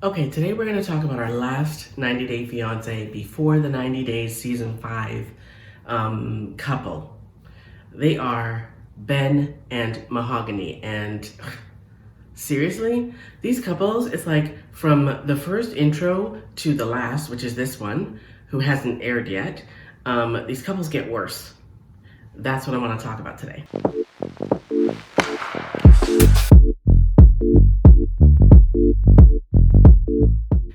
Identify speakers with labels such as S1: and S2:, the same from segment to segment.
S1: Okay, today we're going to talk about our last 90 Day Fiance before the 90 Days Season 5 couple. They are Ben and Mahogany. And seriously, these couples, it's like from the first intro to the last, which is this one, who hasn't aired yet, these couples get worse. That's what I want to talk about today.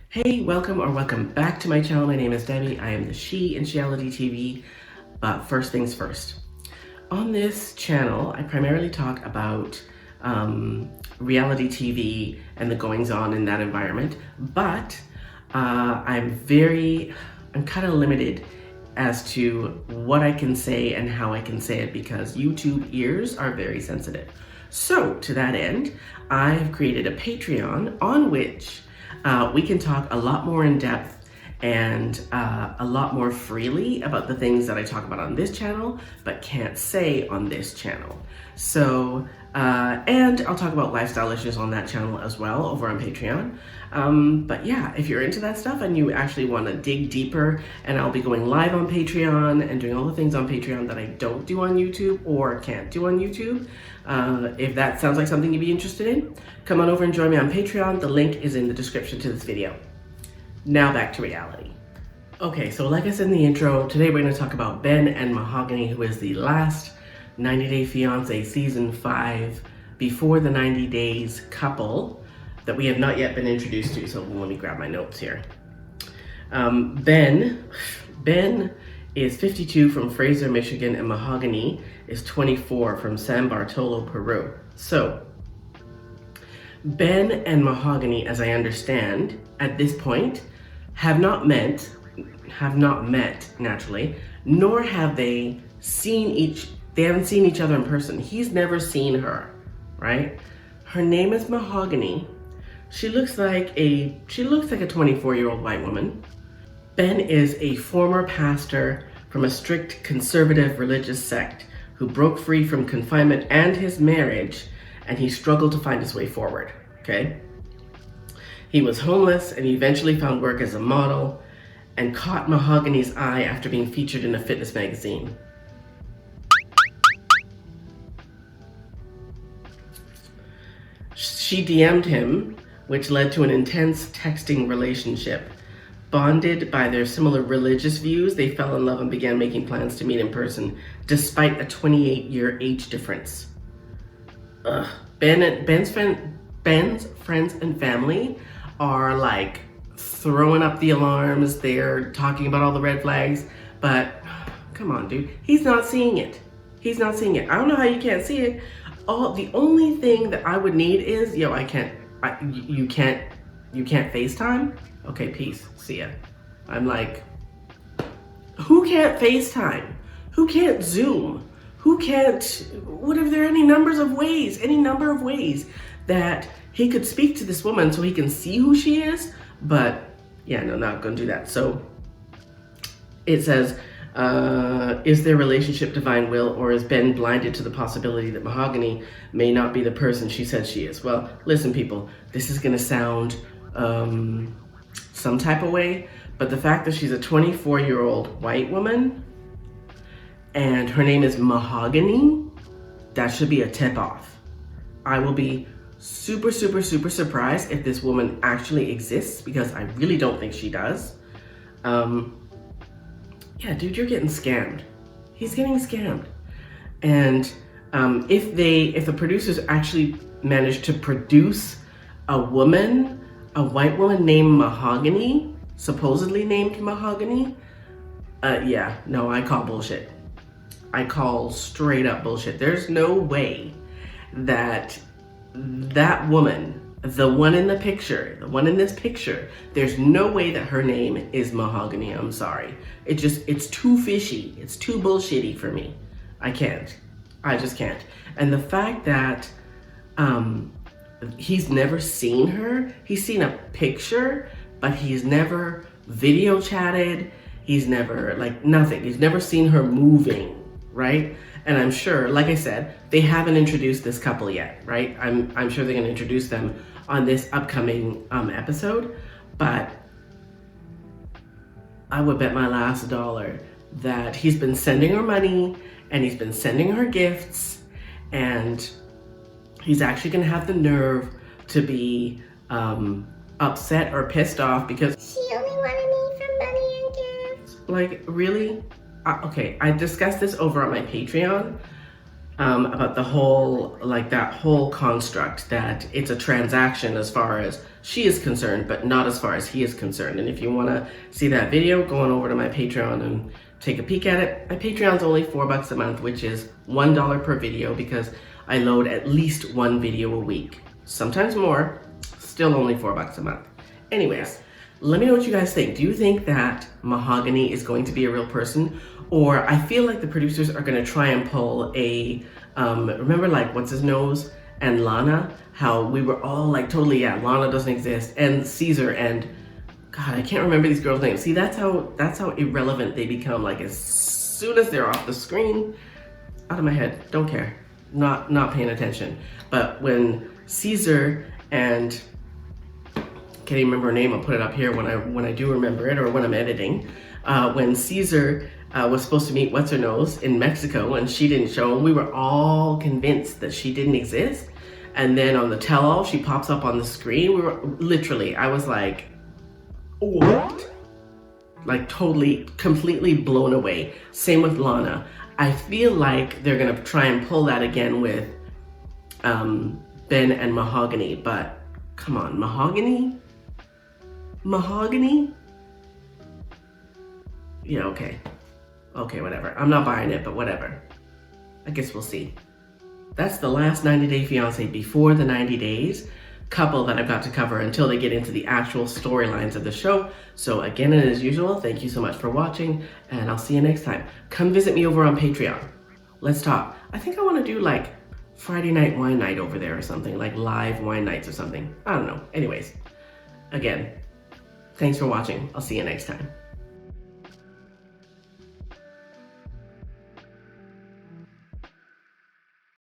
S1: Hey, welcome back to my channel. My name is Debbie. I am the She in Sheality TV. But first things first. On this channel, I primarily talk about reality TV and the goings on in that environment. But I'm kind of limited as to what I can say and how I can say it because YouTube ears are very sensitive. So to that end, I've created a Patreon on which we can talk a lot more in depth and a lot more freely about the things that I talk about on this channel, but can't say on this channel. So, and I'll talk about lifestyle issues on that channel as well over on Patreon. But yeah, if you're into that stuff and you actually want to dig deeper, and I'll be going live on Patreon and doing all the things on Patreon that I don't do on YouTube or can't do on YouTube. If that sounds like something you'd be interested in, come on over and join me on Patreon. The link is in the description to this video. Now back to reality. Okay, so like I said in the intro, today we're going to talk about Ben and Mahogany, who is the last 90 Day Fiance Season 5 before the 90 days couple that we have not yet been introduced to. So let me grab my notes here. Ben is 52 from Fraser, Michigan, and Mahogany is 24 from San Bartolo, Peru. So Ben and Mahogany, as I understand, at this point, have not met naturally, nor have they haven't seen each other in person. He's never seen her, right? Her name is Mahogany. She looks like a 24-year-old white woman. Ben is a former pastor from a strict conservative religious sect who broke free from confinement and his marriage, and he struggled to find his way forward, okay? He was homeless and he eventually found work as a model and caught Mahogany's eye after being featured in a fitness magazine. She DM'd him, which led to an intense texting relationship. Bonded by their similar religious views, they fell in love and began making plans to meet in person, despite a 28-year age difference. Ben's friends and family are like throwing up the alarms. They're talking about all the red flags, but come on, dude. He's not seeing it. He's not seeing it. I don't know how you can't see it. The only thing that I would need is, you can't FaceTime? Okay, peace. See ya. I'm like, who can't FaceTime? Who can't Zoom? Who can't, what if there are any number of ways that he could speak to this woman so he can see who she is? But yeah, no, not gonna do that. So it says, is their relationship divine will, or is Ben blinded to the possibility that Mahogany may not be the person she says she is? Well, listen, people, this is gonna sound some type of way, but the fact that she's a 24-year-old white woman and her name is Mahogany, that should be a tip-off. I will be super surprised if this woman actually exists, because I really don't think she does. Yeah, dude, you're getting scammed. He's getting scammed. And if the producers actually managed to produce a white woman named Mahogany, supposedly named Mahogany, yeah, no, I call bullshit. I call straight up bullshit. There's no way that woman, the one in this picture, there's no way that her name is Mahogany. I'm sorry. It's too fishy. It's too bullshitty for me. I just can't. And the fact that he's never seen her, he's seen a picture, but he's never video chatted. He's never, nothing. He's never seen her moving, right? And I'm sure, like I said, they haven't introduced this couple yet, right? I'm sure they're gonna introduce them on this upcoming episode, but I would bet my last dollar that he's been sending her money and he's been sending her gifts, and he's actually gonna have the nerve to be upset or pissed off because
S2: she only wanted me for money and gifts.
S1: Like, really? Okay, I discussed this over on my Patreon about the whole, like, that whole construct that it's a transaction as far as she is concerned, but not as far as he is concerned. And if you want to see that video, go on over to my Patreon and take a peek at it. My Patreon's only $4 a month, which is $1 per video, because I load at least one video a week. Sometimes more, still only $4 a month. Anyways, let me know what you guys think. Do you think that Mahogany is going to be a real person? Or I feel like the producers are going to try and pull a, remember like what's his nose and Lana? How we were all like totally, yeah, Lana doesn't exist. And Caesar and, God, I can't remember these girls' names. See, that's how irrelevant they become. Like as soon as they're off the screen, out of my head, don't care, not paying attention. But when Caesar and, can't even remember her name, I'll put it up here when I do remember it or when I'm editing. When Caesar was supposed to meet what's-her-nose in Mexico and she didn't show, and we were all convinced that she didn't exist. And then on the tell-all, she pops up on the screen. We were literally, I was like, what? Like totally, completely blown away. Same with Lana. I feel like they're gonna try and pull that again with Ben and Mahogany, but come on, Mahogany? Mahogany? Yeah, okay. Okay, whatever. I'm not buying it, but whatever. I guess we'll see. That's the last 90 Day Fiance before the 90 days couple that I've got to cover until they get into the actual storylines of the show. So again, and as usual, thank you so much for watching, and I'll see you next time. Come visit me over on Patreon. Let's talk. I think I want to do like Friday night wine night over there or something, like live wine nights or something. I don't know. Anyways, again, thanks for watching. I'll see you next time.